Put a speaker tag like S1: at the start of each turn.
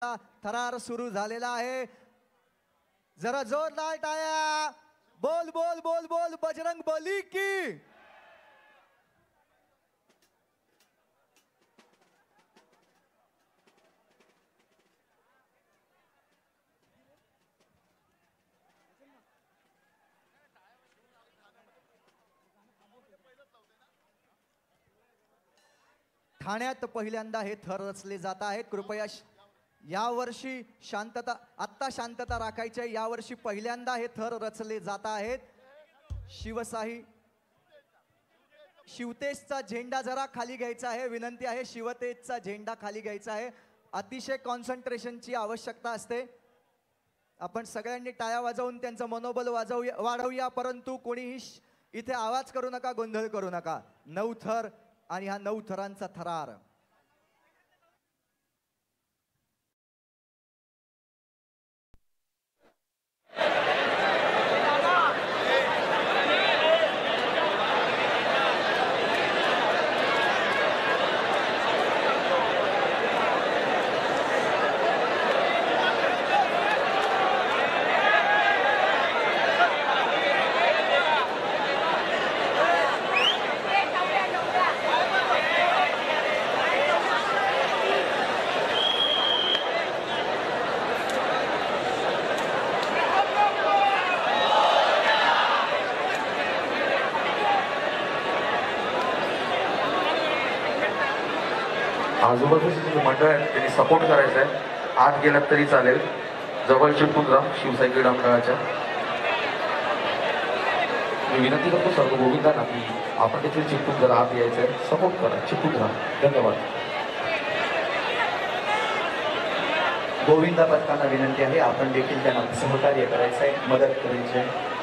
S1: थरार सुरू झालेला आहे. जरा जोरदार टाळ्या. बोल बोल बोल बोल बजरंग बली की. ठाण्यात पहिल्यांदा हे थर रचले जात आहेत. कृपया यावर्षी शांतता, आत्ता शांतता राखायची आहे. यावर्षी पहिल्यांदा हे थर रचले जात आहेत. शिवशाही शिवतेजचा झेंडा जरा खाली घ्यायचा आहे. विनंती आहे, शिवतेजचा झेंडा खाली घ्यायचा आहे. अतिशय कॉन्सन्ट्रेशनची आवश्यकता असते. आपण सगळ्यांनी टाळ्या वाजवून त्यांचं मनोबल वाढवूया, परंतु कोणीही इथे आवाज करू नका, गोंधळ करू नका. 9 थर आणि हा 9 थरांचा थरार.
S2: आजूबाजूचे जे मंडळ आहेत त्यांनी सपोर्ट करायचा आहे. आत गेलात तरी चालेल. जवळ चिटकून राहा शिवशाही क्रीडा मंडळाच्या. मी विनंती करतो सर्व गोविंदांना की आपण तिथे चिटकून जर आत यायचं आहे, सपोर्ट करा, चिटकून राहा. धन्यवाद.
S3: गोविंदा पथकांना विनंती आहे, आपण देखील त्यांना सहकार्य करायचं आहे, मदत करायची आहे.